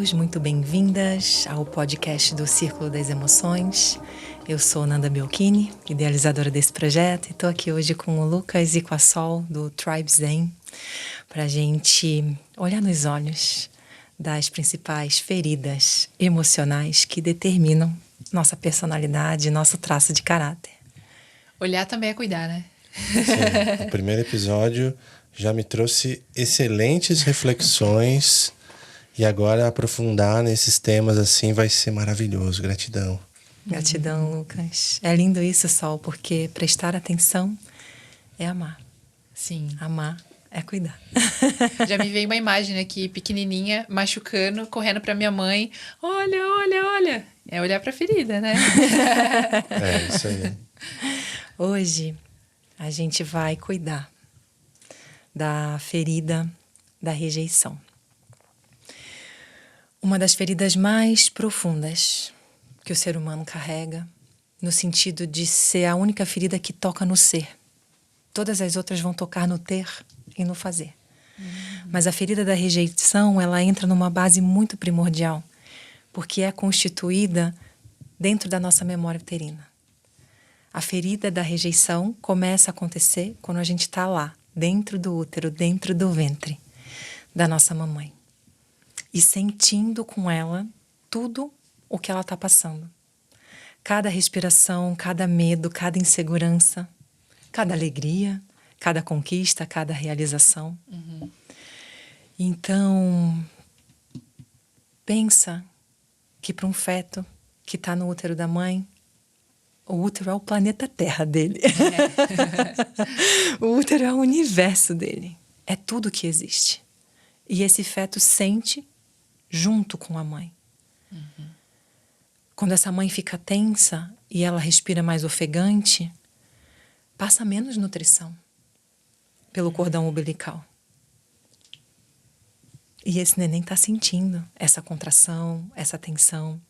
bem-vindos, muito bem-vindas ao podcast do Círculo das Emoções. Eu sou Nanda Biolchini, idealizadora desse projeto, e estou aqui hoje com o Lucas e com a Sol, do Tribe Zen, para a gente olhar nos olhos das principais feridas emocionais que determinam nossa personalidade, nosso traço de caráter. Olhar também é cuidar, né? Sim, o primeiro episódio já me trouxe excelentes reflexões e agora aprofundar nesses temas assim vai ser maravilhoso. Gratidão. Gratidão, Lucas. É lindo isso, Sol, porque prestar atenção é amar. Sim. Amar é cuidar. Já me veio uma imagem aqui, pequenininha, machucando, correndo pra minha mãe. Olha, olha, olha. É olhar pra ferida, né? É isso aí. Hoje a gente vai cuidar da ferida da rejeição. Uma das feridas mais profundas que o ser humano carrega, no sentido de ser a única ferida que toca no ser. Todas as outras vão tocar no ter e no fazer. Mas a ferida da rejeição, ela entra numa base muito primordial, porque é constituída dentro da nossa memória uterina. A ferida da rejeição começa a acontecer quando a gente está lá, dentro do útero, dentro do ventre da nossa mamãe. E sentindo com ela tudo o que ela está passando. Cada respiração, cada medo, cada insegurança, cada alegria, cada conquista, cada realização. Então, pensa que para um feto que está no útero da mãe, o útero é o planeta Terra dele. O útero é o universo dele. É tudo que existe. E esse feto sente junto com a mãe. Quando essa mãe fica tensa e ela respira mais ofegante, passa menos nutrição pelo cordão umbilical. E esse neném está sentindo essa contração, essa tensão,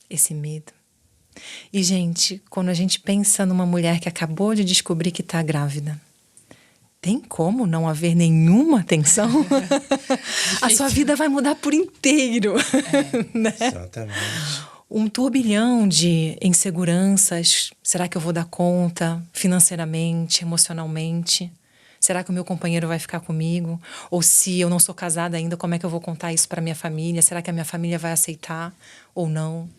esse medo. E, gente, quando a gente pensa numa mulher que acabou de descobrir que está grávida, tem como não haver nenhuma tensão? A sua vida vai mudar por inteiro. Né? Exatamente. Um turbilhão de inseguranças. Será que eu vou dar conta financeiramente, emocionalmente? Será que o meu companheiro vai ficar comigo? Ou se eu não sou casada ainda, como é que eu vou contar isso para minha família? Será que a minha família vai aceitar ou não?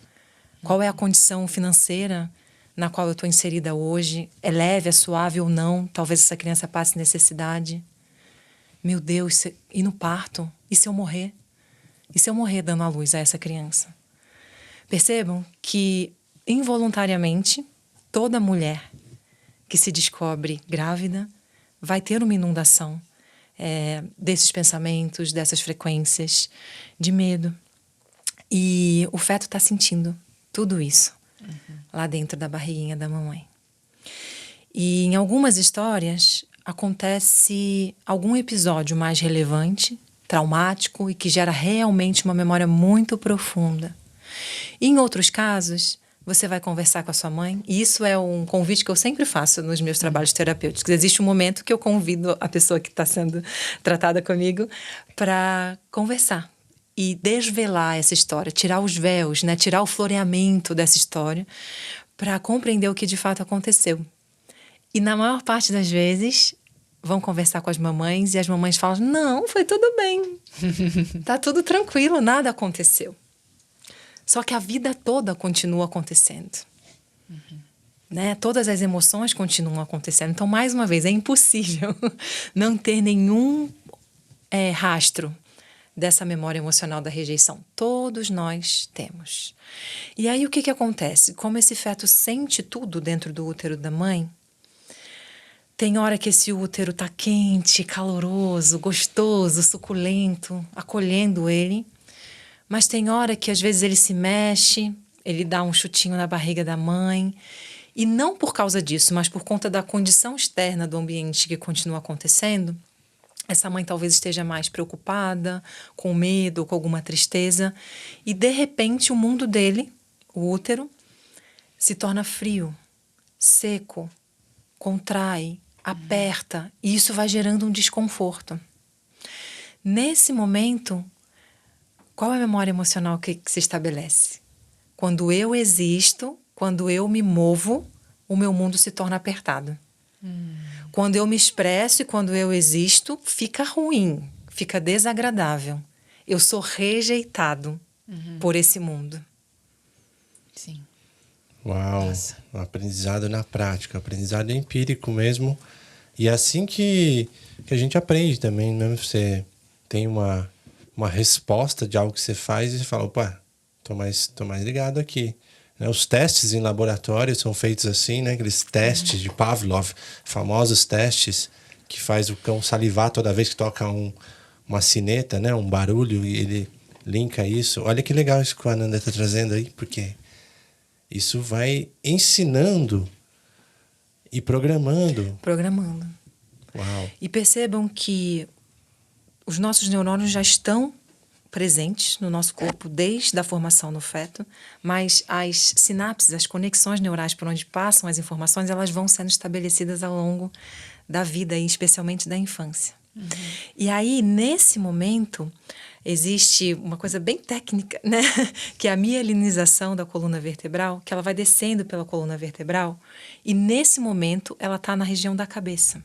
Qual é a condição financeira na qual eu estou inserida hoje? É leve, é suave ou não? Talvez essa criança passe necessidade. Meu Deus, e no parto? E se eu morrer? E se eu morrer dando à luz a essa criança? Percebam que, involuntariamente, toda mulher que se descobre grávida vai ter uma inundação desses pensamentos, dessas frequências de medo. E o feto está sentindo tudo isso lá dentro da barriguinha da mamãe. E em algumas histórias acontece algum episódio mais relevante, traumático e que gera realmente uma memória muito profunda. E em outros casos, você vai conversar com a sua mãe, e isso é um convite que eu sempre faço nos meus trabalhos terapêuticos. Existe um momento que eu convido a pessoa que está sendo tratada comigo para conversar e desvelar essa história, tirar os véus, né? Tirar o floreamento dessa história para compreender o que de fato aconteceu. E na maior parte das vezes vão conversar com as mamães e as mamães falam: não, foi tudo bem, tá tudo tranquilo, nada aconteceu. Só que a vida toda continua acontecendo. Né? Todas as emoções continuam acontecendo. Então, mais uma vez, é impossível não ter nenhum rastro dessa memória emocional da rejeição. Todos nós temos. E aí o que acontece? Como esse feto sente tudo dentro do útero da mãe, tem hora que esse útero tá quente, caloroso, gostoso, suculento, acolhendo ele. Mas tem hora que às vezes ele se mexe, ele dá um chutinho na barriga da mãe. E não por causa disso, mas por conta da condição externa do ambiente que continua acontecendo, essa mãe talvez esteja mais preocupada, com medo, com alguma tristeza. E, de repente, o mundo dele, o útero, se torna frio, seco, contrai, aperta. E isso vai gerando um desconforto. Nesse momento, Qual é a memória emocional que se estabelece? Quando eu existo, quando eu me movo, o meu mundo se torna apertado. Quando eu me expresso e quando eu existo, fica ruim, fica desagradável. Eu sou rejeitado por esse mundo. Sim. Uau, Nossa. um aprendizado na prática, aprendizado empírico mesmo. E é assim que a gente aprende também, né? Você tem uma resposta de algo que você faz e você fala, opa, tô mais ligado aqui. Né? Os testes em laboratório são feitos assim, né? Aqueles testes de Pavlov, famosos testes que faz o cão salivar toda vez que toca uma sineta, né? Um barulho, e ele linka isso. Olha que legal isso que o Ananda está trazendo aí, porque isso vai ensinando e programando. Programando. Uau. E percebam que os nossos neurônios já estão presentes no nosso corpo desde a formação no feto, mas as sinapses, as conexões neurais por onde passam as informações, elas vão sendo estabelecidas ao longo da vida e especialmente da infância. E aí, nesse momento, existe uma coisa bem técnica, né? Que é a mielinização da coluna vertebral, que ela vai descendo pela coluna vertebral e, nesse momento, ela está na região da cabeça.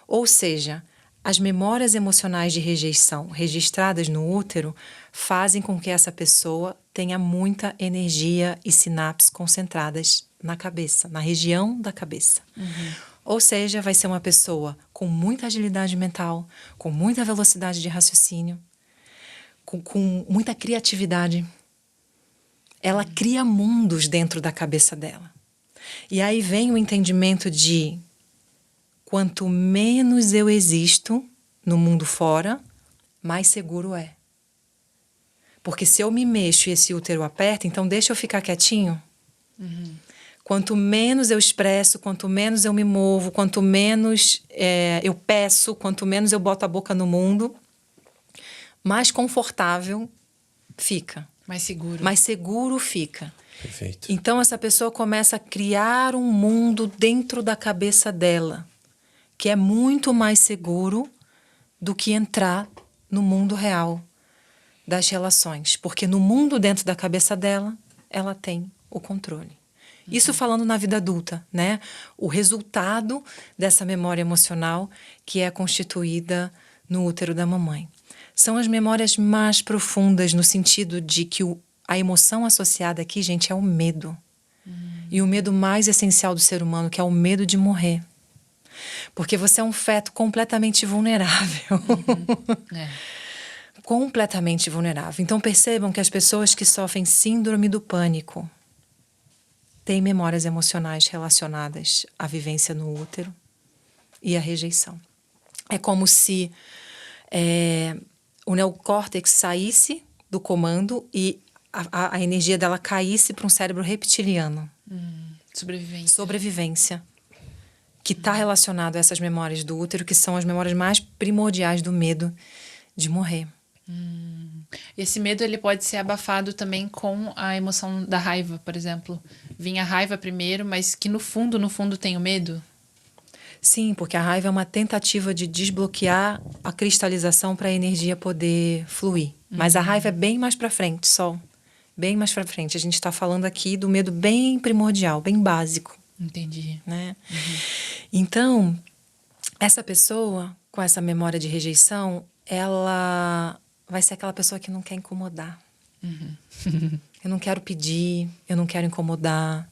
Ou seja, as memórias emocionais de rejeição registradas no útero fazem com que essa pessoa tenha muita energia e sinapses concentradas na cabeça, na região da cabeça. Ou seja, vai ser uma pessoa com muita agilidade mental, com muita velocidade de raciocínio, com muita criatividade. Ela cria mundos dentro da cabeça dela. E aí vem o entendimento de quanto menos eu existo no mundo fora, mais seguro é. Porque se eu me mexo e esse útero aperta, então deixa eu ficar quietinho. Quanto menos eu expresso, quanto menos eu me movo, quanto menos eu peço, quanto menos eu boto a boca no mundo, mais confortável fica. Mais seguro. Mais seguro fica. Perfeito. Então, essa pessoa começa a criar um mundo dentro da cabeça dela, que é muito mais seguro do que entrar no mundo real das relações. Porque no mundo dentro da cabeça dela, ela tem o controle. Isso falando na vida adulta, né? O resultado dessa memória emocional que é constituída no útero da mamãe. São as memórias mais profundas no sentido de que a emoção associada aqui, gente, é o medo. E o medo mais essencial do ser humano, que é o medo de morrer. Porque você é um feto completamente vulnerável. Completamente vulnerável. Então percebam que as pessoas que sofrem síndrome do pânico têm memórias emocionais relacionadas à vivência no útero e à rejeição. É como se o neocórtex saísse do comando e a energia dela caísse para um cérebro reptiliano. Sobrevivência. Sobrevivência. Que está relacionado a essas memórias do útero, que são as memórias mais primordiais do medo de morrer. Esse medo ele pode ser abafado também com a emoção da raiva, por exemplo. Vinha a raiva primeiro, mas que no fundo tem o medo? Sim, porque a raiva é uma tentativa de desbloquear a cristalização para a energia poder fluir. Mas a raiva é bem mais para frente, só. Bem mais para frente. A gente está falando aqui do medo bem primordial, bem básico. Entendi. Né? Então, essa pessoa com essa memória de rejeição, ela vai ser aquela pessoa que não quer incomodar. Eu não quero pedir, eu não quero incomodar.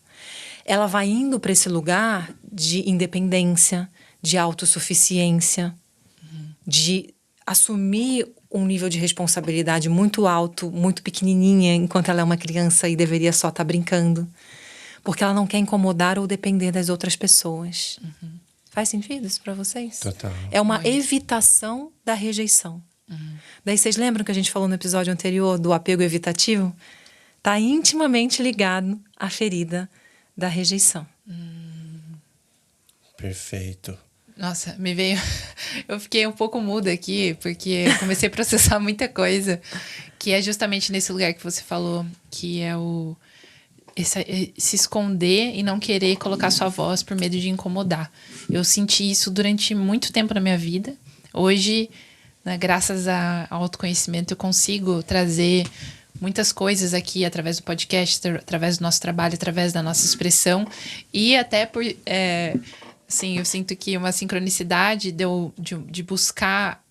Ela vai indo para esse lugar de independência, de autossuficiência, de assumir um nível de responsabilidade muito alto, muito pequenininha, enquanto ela é uma criança e deveria só estar brincando. Porque ela não quer incomodar ou depender das outras pessoas. Faz sentido isso para vocês? Total. É uma evitação da rejeição. Daí vocês lembram que a gente falou no episódio anterior do apego evitativo? Está intimamente ligado à ferida da rejeição. Perfeito. Nossa, me veio... Eu fiquei um pouco muda aqui, porque eu comecei a processar muita coisa, que é justamente nesse lugar que você falou, que é se esconder e não querer colocar sua voz por medo de incomodar. Eu senti isso durante muito tempo na minha vida. Hoje, né? Graças ao autoconhecimento, eu consigo trazer muitas coisas aqui através do podcast, através do nosso trabalho, através da nossa expressão. E até por... assim, eu sinto que uma sincronicidade de buscar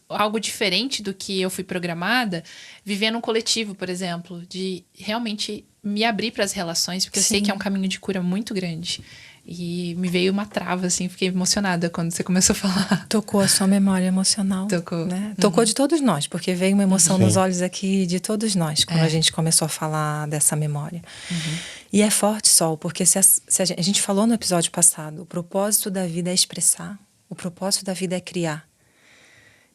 algo diferente do que eu fui programada, viver num coletivo, por exemplo, de realmente me abrir para as relações, porque eu sei que é um caminho de cura muito grande. E me veio uma trava, assim, fiquei emocionada quando você começou a falar. Tocou a sua memória emocional. Tocou. Né? Tocou de todos nós, porque veio uma emoção nos olhos aqui de todos nós, quando a gente começou a falar dessa memória. E é forte, Sol, porque se a gente falou no episódio passado, o propósito da vida é expressar, o propósito da vida é criar.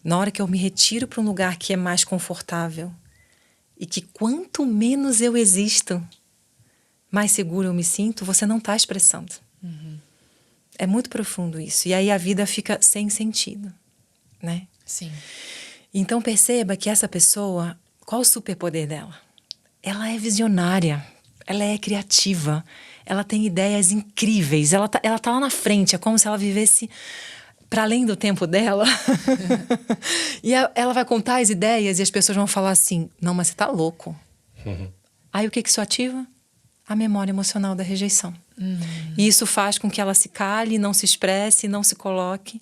Na hora que eu me retiro para um lugar que é mais confortável e que quanto menos eu existo, mais seguro eu me sinto, você não está expressando. É muito profundo isso. E aí a vida fica sem sentido, né? Sim. Então perceba que essa pessoa, qual o superpoder dela? Ela é visionária, ela é criativa, ela tem ideias incríveis, ela tá lá na frente, é como se ela vivesse para além do tempo dela. E ela vai contar as ideias e as pessoas vão falar assim, não, mas você tá louco. Aí o que isso ativa? A memória emocional da rejeição. E isso faz com que ela se cale, não se expresse, não se coloque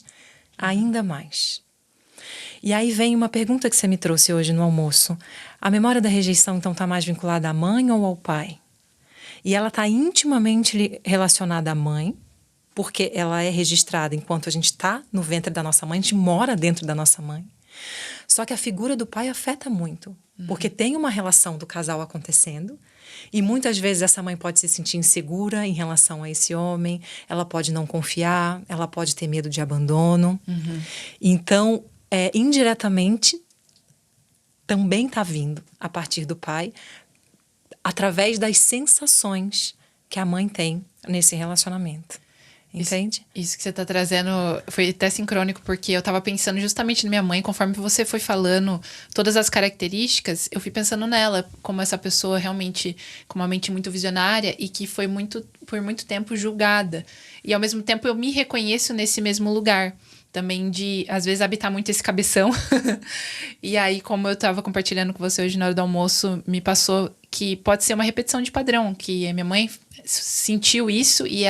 ainda mais. E aí vem uma pergunta que você me trouxe hoje no almoço. A memória da rejeição, então, está mais vinculada à mãe ou ao pai? E ela está intimamente relacionada à mãe, porque ela é registrada enquanto a gente está no ventre da nossa mãe, a gente mora dentro da nossa mãe. Só que a figura do pai afeta muito, porque tem uma relação do casal acontecendo, e muitas vezes essa mãe pode se sentir insegura em relação a esse homem, ela pode não confiar, ela pode ter medo de abandono. Então, indiretamente, também está vindo a partir do pai, através das sensações que a mãe tem nesse relacionamento. Entende? Isso que você está trazendo foi até sincrônico, porque eu estava pensando justamente na minha mãe, conforme você foi falando todas as características, eu fui pensando nela, como essa pessoa realmente com uma mente muito visionária e que foi por muito tempo julgada. E ao mesmo tempo eu me reconheço nesse mesmo lugar. Também de, às vezes, habitar muito esse cabeção. E aí, como eu estava compartilhando com você hoje na hora do almoço, me passou que pode ser uma repetição de padrão, que a minha mãe sentiu isso e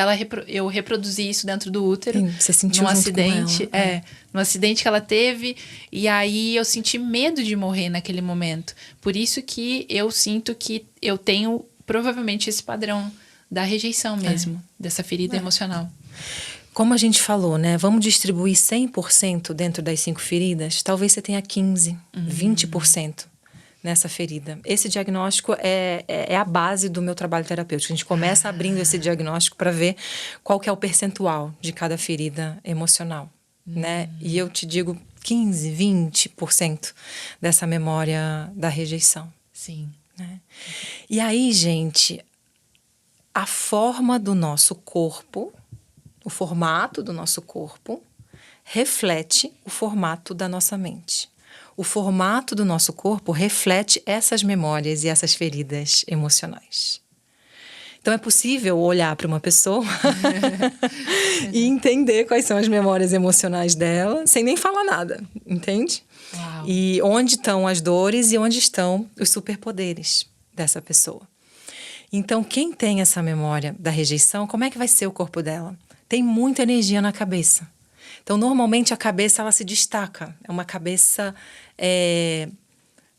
eu reproduzi isso dentro do útero. Sim, você sentiu num junto acidente, com ela. num acidente que ela teve, e aí eu senti medo de morrer naquele momento. Por isso que eu sinto que eu tenho provavelmente esse padrão da rejeição mesmo, dessa ferida emocional. Como a gente falou, né? Vamos distribuir 100% dentro das 5 feridas. Talvez você tenha 15%, 20% nessa ferida. Esse diagnóstico é a base do meu trabalho terapêutico. A gente começa abrindo esse diagnóstico para ver qual que é o percentual de cada ferida emocional, né? E eu te digo 15%, 20% dessa memória da rejeição. Sim. Né? E aí, gente, a forma do nosso corpo... O formato do nosso corpo reflete o formato da nossa mente. O formato do nosso corpo reflete essas memórias e essas feridas emocionais. Então é possível olhar para uma pessoa e entender quais são as memórias emocionais dela, sem nem falar nada, entende? Uau. E onde estão as dores e onde estão os superpoderes dessa pessoa. Então, quem tem essa memória da rejeição, como é que vai ser o corpo dela? Tem muita energia na cabeça. Então, normalmente, a cabeça ela se destaca. É uma cabeça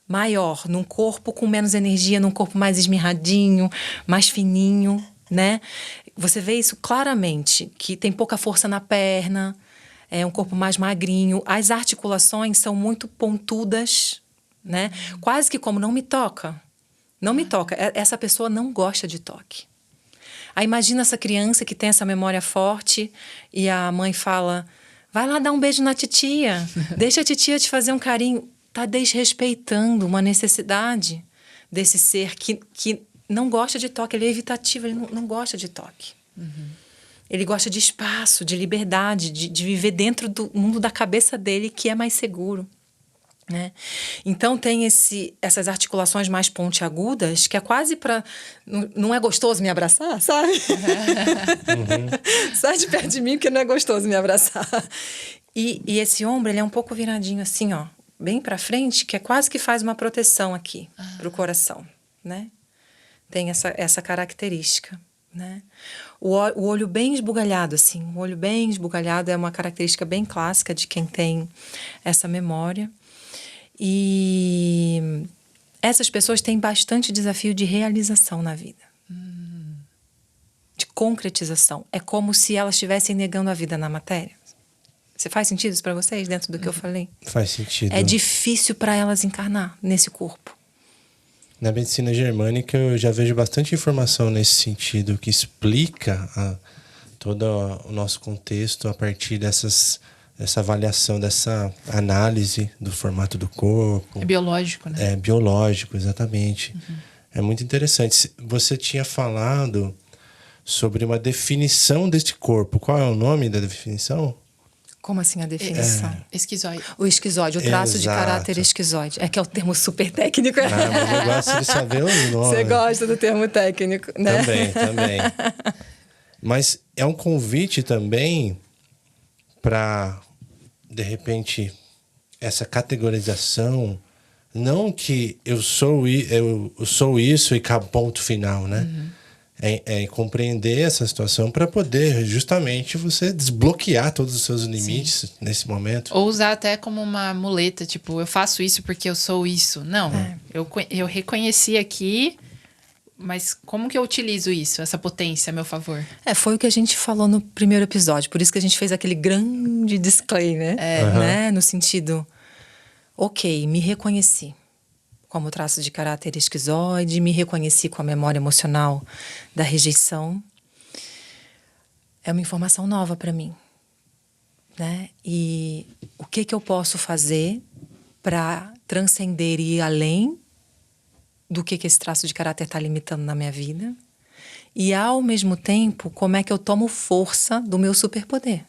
maior, num corpo com menos energia, num corpo mais esmirradinho, mais fininho, né? Você vê isso claramente, que tem pouca força na perna, é um corpo mais magrinho. As articulações são muito pontudas, né? Quase que como não me toca. Não me toca. Essa pessoa não gosta de toque. Aí imagina essa criança que tem essa memória forte e a mãe fala, vai lá dar um beijo na titia, deixa a titia te fazer um carinho. Tá desrespeitando uma necessidade desse ser que não gosta de toque, ele é evitativo, ele não gosta de toque. Ele gosta de espaço, de liberdade, de viver dentro do mundo da cabeça dele que é mais seguro. Né? Então tem essas articulações mais pontiagudas que é quase para... Não é gostoso me abraçar, sabe? Sai de perto de mim porque não é gostoso me abraçar. E esse ombro, ele é um pouco viradinho assim, ó, bem para frente, que é quase que faz uma proteção aqui pro coração, né? Tem essa característica, né? O olho bem esbugalhado, assim. O olho bem esbugalhado é uma característica bem clássica de quem tem essa memória. E essas pessoas têm bastante desafio de realização na vida. De concretização. É como se elas estivessem negando a vida na matéria. Você faz sentido isso para vocês, dentro do que eu falei? Faz sentido. É difícil para elas encarnar nesse corpo. Na medicina germânica, eu já vejo bastante informação nesse sentido, que explica todo o nosso contexto a partir dessa avaliação, dessa análise do formato do corpo. É biológico, né? É biológico, exatamente. É muito interessante. Você tinha falado sobre uma definição deste corpo. Qual é o nome da definição? Como assim a definição? Esquizoide. O esquizoide, o traço de Exato. caráter esquizoide. É que é o termo super técnico. Ah, mas eu gosto de saber o nome. Você gosta do termo técnico, né? Também. Mas é um convite também para, de repente, essa categorização. Não que eu sou isso e acabou, ponto final, né? É compreender essa situação para poder justamente você desbloquear todos os seus limites nesse momento. Ou usar até como uma muleta, tipo, eu faço isso porque eu sou isso. Não, eu reconheci aqui, mas como que eu utilizo isso, essa potência a meu favor? Foi o que a gente falou no primeiro episódio. Por isso que a gente fez aquele grande disclaimer, né? No sentido, ok, me reconheci como traço de caráter esquizoide, me reconheci com a memória emocional da rejeição. É uma informação nova para mim, né? E o que eu posso fazer para transcender e ir além do que esse traço de caráter está limitando na minha vida? E, ao mesmo tempo, como é que eu tomo força do meu superpoder?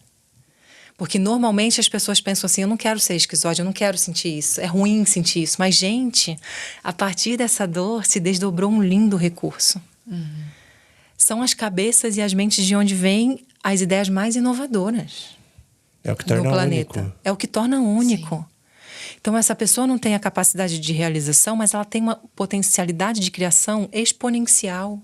Porque normalmente as pessoas pensam assim, eu não quero ser esquizoide, eu não quero sentir isso, é ruim sentir isso. Mas, gente, a partir dessa dor se desdobrou um lindo recurso. São as cabeças e as mentes de onde vêm as ideias mais inovadoras É o que torna no planeta. único. É o que torna único. Sim. Então, essa pessoa não tem a capacidade de realização, mas ela tem uma potencialidade de criação exponencial.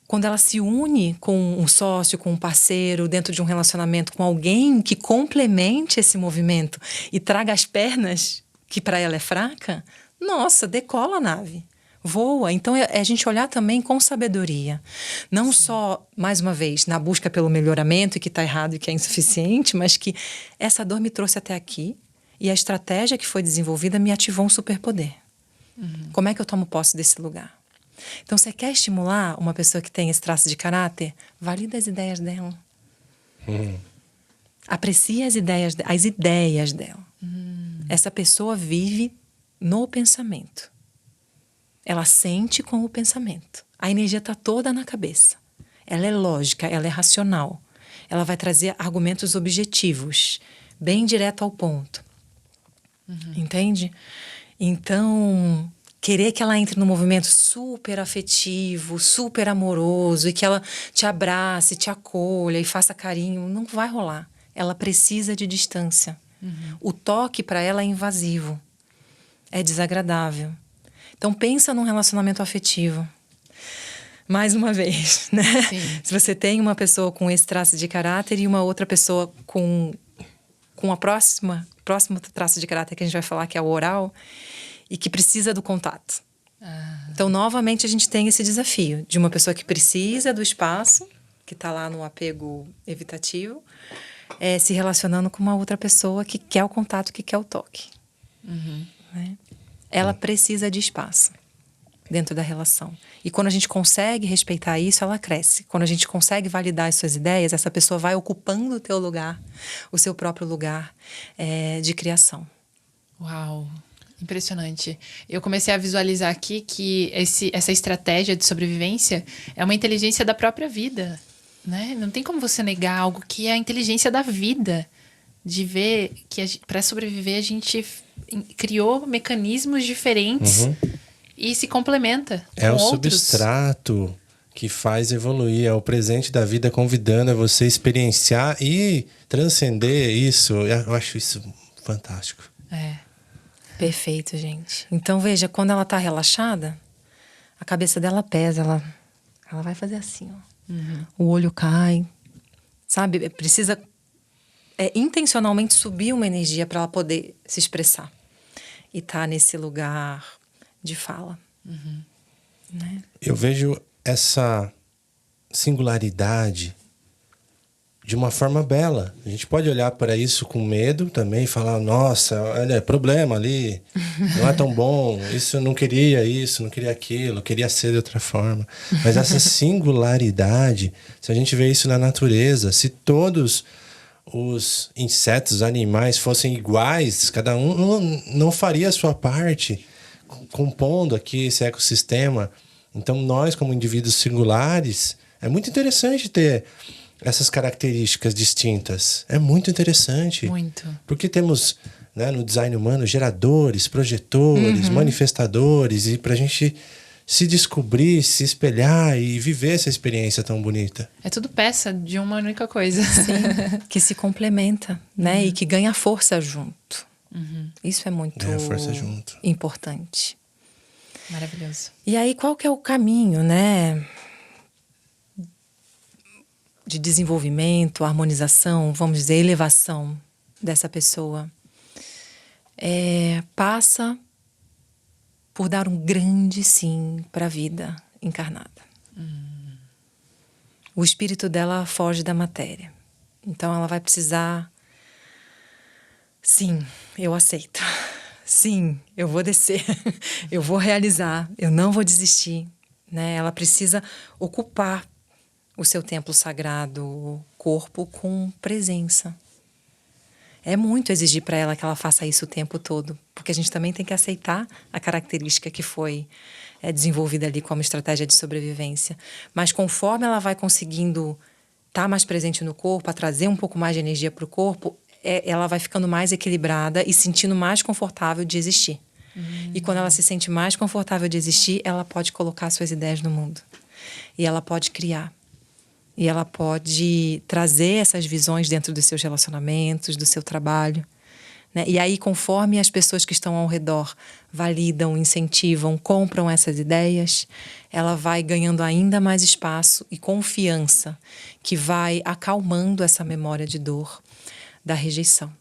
Quando ela se une com um sócio, com um parceiro, dentro de um relacionamento, com alguém que complemente esse movimento e traga as pernas, que para ela é fraca, nossa, decola a nave, voa. Então, é a gente olhar também com sabedoria. Não só, mais uma vez, na busca pelo melhoramento e que está errado e que é insuficiente, mas que essa dor me trouxe até aqui e a estratégia que foi desenvolvida me ativou um superpoder. Como é que eu tomo posse desse lugar? Então, você quer estimular uma pessoa que tem esse traço de caráter? Valida as ideias dela. Aprecie as ideias dela. Essa pessoa vive no pensamento. Ela sente com o pensamento. A energia está toda na cabeça. Ela é lógica, ela é racional. Ela vai trazer argumentos objetivos, bem direto ao ponto. Entende? Então, querer que ela entre num movimento super afetivo, super amoroso, e que ela te abrace, te acolha e faça carinho, não vai rolar. Ela precisa de distância. O toque para ela é invasivo. É desagradável. Então, pensa num relacionamento afetivo. Mais uma vez, né? Se você tem uma pessoa com esse traço de caráter e uma outra pessoa com a próximo traço de caráter que a gente vai falar, que é o oral, e que precisa do contato. Então, novamente, a gente tem esse desafio de uma pessoa que precisa do espaço, que está lá no apego evitativo, se relacionando com uma outra pessoa que quer o contato, que quer o toque. Né? Ela precisa de espaço dentro da relação. E quando a gente consegue respeitar isso, ela cresce. Quando a gente consegue validar as suas ideias, essa pessoa vai ocupando o teu lugar, o seu próprio lugar de criação. Uau! Impressionante. Eu comecei a visualizar aqui que essa estratégia de sobrevivência é uma inteligência da própria vida, né? Não tem como você negar algo que é a inteligência da vida. De ver que para sobreviver a gente criou mecanismos diferentes e se complementa É com o outros. substrato que faz evoluir. É o presente da vida convidando a você experienciar e transcender isso. Eu acho isso fantástico. Perfeito, gente. Então, veja, quando ela tá relaxada, a cabeça dela pesa, ela vai fazer assim, ó. O olho cai, sabe? Precisa intencionalmente subir uma energia para ela poder se expressar. E tá nesse lugar de fala. Né? Eu vejo essa singularidade de uma forma bela. A gente pode olhar para isso com medo também e falar, nossa, olha, problema ali, não é tão bom, isso eu não queria aquilo, queria ser de outra forma. Mas essa singularidade, se a gente vê isso na natureza, se todos os insetos, animais fossem iguais, cada um não faria a sua parte compondo aqui esse ecossistema. Então nós, como indivíduos singulares, é muito interessante ter essas características distintas. É muito interessante. Muito. Porque temos, né, no design humano geradores, projetores, manifestadores, e para a gente se descobrir, se espelhar e viver essa experiência tão bonita. É tudo peça de uma única coisa. Sim, que se complementa, né? E que ganha força junto. Isso é muito Ganha força junto. importante. Maravilhoso. E aí, qual que é o caminho, né? De desenvolvimento, harmonização, vamos dizer, elevação dessa pessoa. Passa por dar um grande sim para a vida encarnada. O espírito dela foge da matéria. Então ela vai precisar... Sim, eu aceito. Sim, eu vou descer. Eu vou realizar. Eu não vou desistir. Né? Ela precisa ocupar o seu templo sagrado, o corpo, com presença. É muito exigir para ela que ela faça isso o tempo todo, porque a gente também tem que aceitar a característica que foi desenvolvida ali como estratégia de sobrevivência. Mas conforme ela vai conseguindo estar mais presente no corpo, a trazer um pouco mais de energia para o corpo, ela vai ficando mais equilibrada e sentindo mais confortável de existir. E quando ela se sente mais confortável de existir, ela pode colocar suas ideias no mundo. E ela pode criar. E ela pode trazer essas visões dentro dos seus relacionamentos, do seu trabalho. Né? E aí, conforme as pessoas que estão ao redor validam, incentivam, compram essas ideias, ela vai ganhando ainda mais espaço e confiança, que vai acalmando essa memória de dor da rejeição.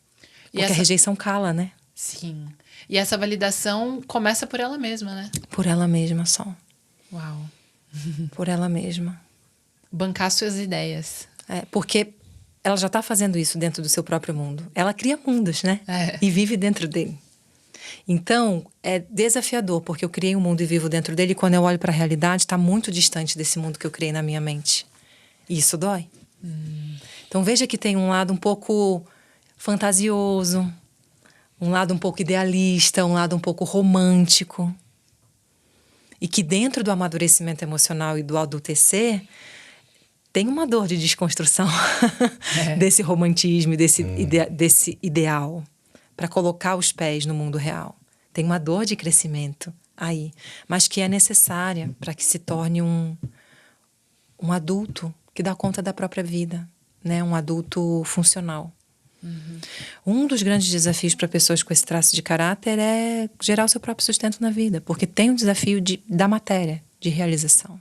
Porque a rejeição cala, né? Sim. E essa validação começa por ela mesma, né? Por ela mesma só. Uau. Por ela mesma. Bancar suas ideias. Porque ela já está fazendo isso dentro do seu próprio mundo. Ela cria mundos, né? E vive dentro dele. Então, é desafiador, porque eu criei um mundo e vivo dentro dele, e quando eu olho para a realidade, está muito distante desse mundo que eu criei na minha mente. E isso dói. Então, veja que tem um lado um pouco fantasioso, um lado um pouco idealista, um lado um pouco romântico. E que dentro do amadurecimento emocional e do adultecer, tem uma dor de desconstrução desse romantismo, desse ideal, para colocar os pés no mundo real. Tem uma dor de crescimento aí, mas que é necessária para que se torne um adulto que dá conta da própria vida, né? Um adulto funcional. Um dos grandes desafios para pessoas com esse traço de caráter é gerar o seu próprio sustento na vida, porque tem o desafio da matéria, de realização.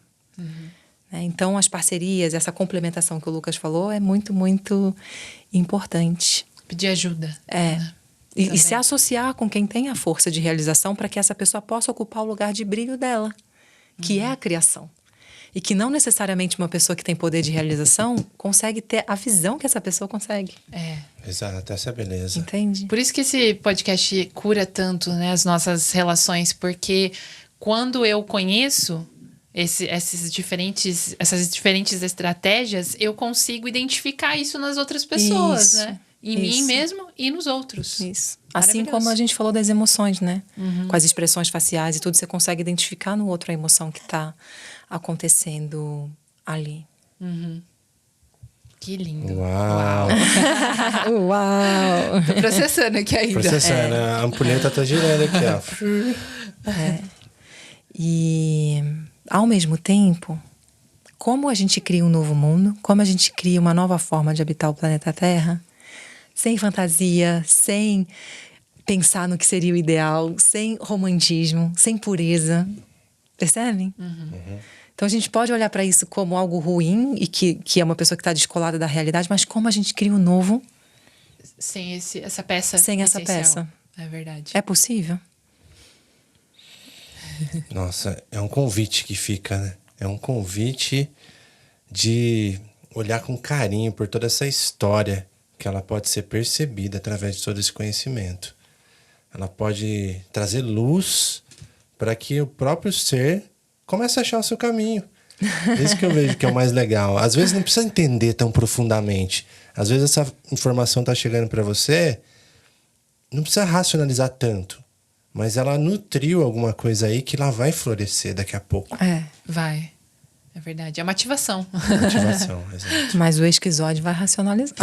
Então, as parcerias, essa complementação que o Lucas falou é muito, muito importante. Pedir ajuda. E se associar com quem tem a força de realização para que essa pessoa possa ocupar o lugar de brilho dela, que é a criação. E que não necessariamente uma pessoa que tem poder de realização consegue ter a visão que essa pessoa consegue. Exato, essa é a beleza. Entende? Por isso que esse podcast cura tanto, né, as nossas relações, porque quando eu conheço essas diferentes estratégias, eu consigo identificar isso nas outras pessoas, né? Em mim mesmo e nos outros. Isso. Assim como a gente falou das emoções, né? Com as expressões faciais e tudo, você consegue identificar no outro a emoção que está acontecendo ali. Que lindo. Uau! Uau! Tô processando aqui ainda. Processando, a ampulheta tá girando aqui, ó. E, ao mesmo tempo, como a gente cria um novo mundo, como a gente cria uma nova forma de habitar o planeta Terra, sem fantasia, sem pensar no que seria o ideal, sem romantismo, sem pureza. Percebem? Então a gente pode olhar para isso como algo ruim e que é uma pessoa que está descolada da realidade, mas como a gente cria um novo Sem essa peça. sem essa essencial. peça. É verdade. É possível? Nossa, é um convite que fica, né? É um convite de olhar com carinho por toda essa história que ela pode ser percebida através de todo esse conhecimento. Ela pode trazer luz para que o próprio ser comece a achar o seu caminho. Isso que eu vejo que é o mais legal. Às vezes não precisa entender tão profundamente. Às vezes essa informação está chegando para você, não precisa racionalizar tanto. Mas ela nutriu alguma coisa aí que ela vai florescer daqui a pouco. Vai. É verdade. É uma ativação. Motivação, exato. Mas o esquizode vai racionalizar.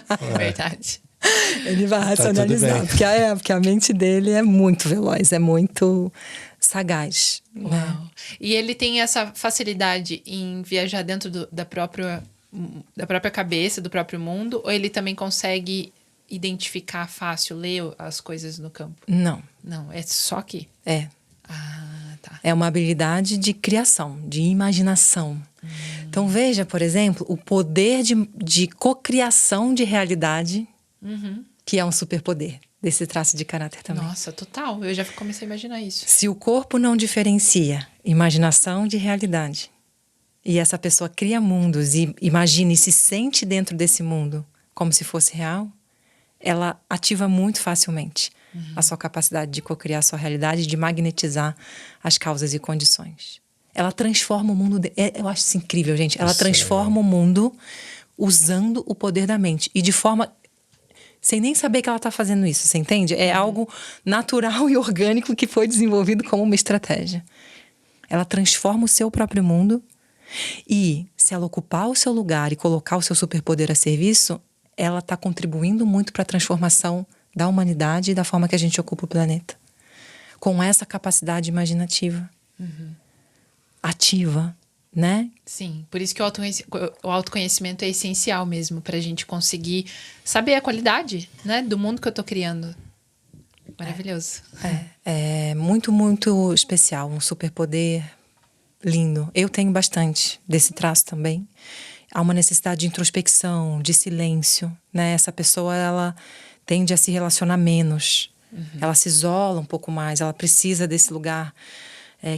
É verdade. Ele vai racionalizar. bem. Porque a mente dele é muito veloz, é muito sagaz. Né? Uau. E ele tem essa facilidade em viajar dentro da própria cabeça, do próprio mundo? Ou ele também consegue identificar fácil, ler as coisas no campo? Não, Não, é só aqui. é. Ah, tá. É uma habilidade de criação, de imaginação. Então veja, por exemplo, o poder de cocriação de realidade, que é um superpoder desse traço de caráter também. Nossa, total. Eu já comecei a imaginar isso. Se o corpo não diferencia imaginação de realidade, e essa pessoa cria mundos e imagina e se sente dentro desse mundo como se fosse real, ela ativa muito facilmente a sua capacidade de cocriar a sua realidade, de magnetizar as causas e condições. Ela transforma o mundo... eu acho isso incrível, gente. Ela transforma o mundo usando o poder da mente. E de forma... sem nem saber que ela está fazendo isso, você entende? É algo natural e orgânico que foi desenvolvido como uma estratégia. Ela transforma o seu próprio mundo e, se ela ocupar o seu lugar e colocar o seu superpoder a serviço, ela está contribuindo muito para a transformação da humanidade e da forma que a gente ocupa o planeta. Com essa capacidade imaginativa. Ativa, né? Sim, por isso que o autoconhecimento é essencial mesmo para a gente conseguir saber a qualidade, né, do mundo que eu tô criando. Maravilhoso. É muito, muito especial, um superpoder lindo. Eu tenho bastante desse traço também. Há uma necessidade de introspecção, de silêncio, né? Essa pessoa, ela tende a se relacionar menos. Ela se isola um pouco mais, ela precisa desse lugar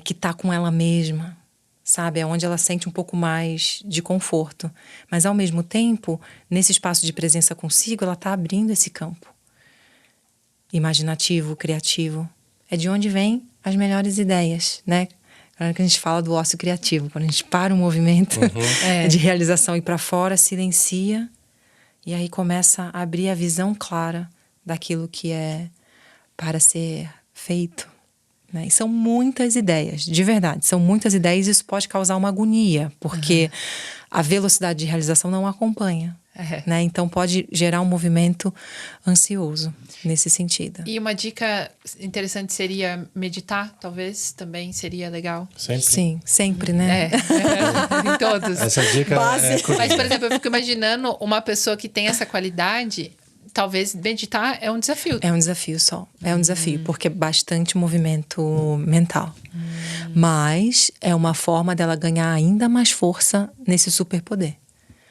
que está com ela mesma, sabe? É onde ela sente um pouco mais de conforto. Mas, ao mesmo tempo, nesse espaço de presença consigo, ela está abrindo esse campo imaginativo, criativo. É de onde vêm as melhores ideias, né? Quando a gente fala do ócio criativo, quando a gente para o movimento de realização e ir para fora, silencia e aí começa a abrir a visão clara daquilo que é para ser feito. Né? E são muitas ideias, de verdade, são muitas ideias e isso pode causar uma agonia, porque a velocidade de realização não acompanha. Né? Então pode gerar um movimento ansioso nesse sentido. E uma dica interessante seria meditar, talvez, também seria legal. Sempre. Sim, sempre, né? Em todos. Essa dica Mas, por exemplo, eu fico imaginando uma pessoa que tem essa qualidade, talvez meditar é um desafio. É um desafio só. É um desafio, porque é bastante movimento mental. Mas é uma forma dela ganhar ainda mais força nesse superpoder.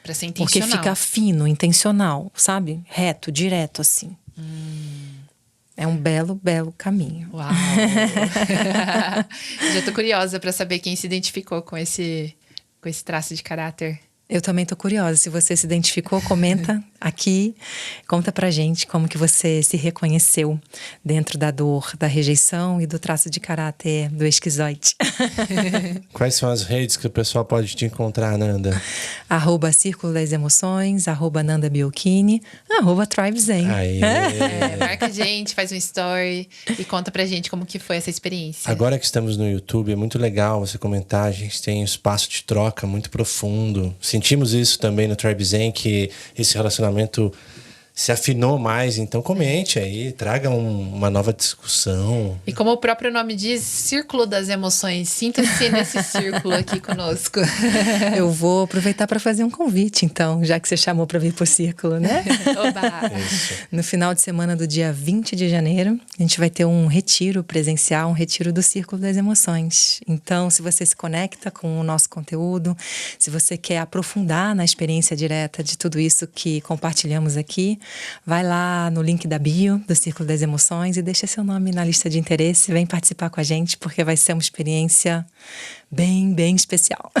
Pra ser Porque intencional. fica fino, intencional, sabe? Reto, direto, assim. É um belo, belo caminho. Uau! Já tô curiosa pra saber quem se identificou com esse traço de caráter. Eu também tô curiosa. Se você se identificou, comenta aqui. Conta pra gente como que você se reconheceu dentro da dor, da rejeição e do traço de caráter do esquizoide. Quais são as redes que o pessoal pode te encontrar, Nanda? @Círculo das Emoções, @Nanda Biocchini, @TribeZen. Aí. Marca a gente, faz um story e conta pra gente como que foi essa experiência. Agora que estamos no YouTube, é muito legal você comentar. A gente tem um espaço de troca muito profundo. Sentimos isso também no Tribe Zen, que esse relacionamento se afinou mais. Então comente aí, traga uma nova discussão. E como o próprio nome diz, Círculo das Emoções. Sinta-se nesse círculo aqui conosco. Eu vou aproveitar para fazer um convite, então, já que você chamou para vir pro Círculo, né? Oba! Isso. No final de semana do dia 20 de janeiro, a gente vai ter um retiro presencial, um retiro do Círculo das Emoções. Então, se você se conecta com o nosso conteúdo, se você quer aprofundar na experiência direta de tudo isso que compartilhamos aqui, vai lá no link da bio do Círculo das Emoções e deixa seu nome na lista de interesse. Vem participar com a gente, porque vai ser uma experiência bem, bem especial.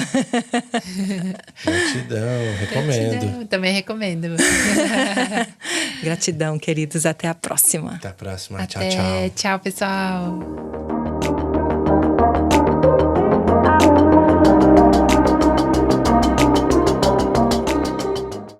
Gratidão, recomendo. Gratidão, também recomendo. Gratidão, queridos. Até a próxima. Até a próxima. Até, Tchau, tchau. tchau, pessoal.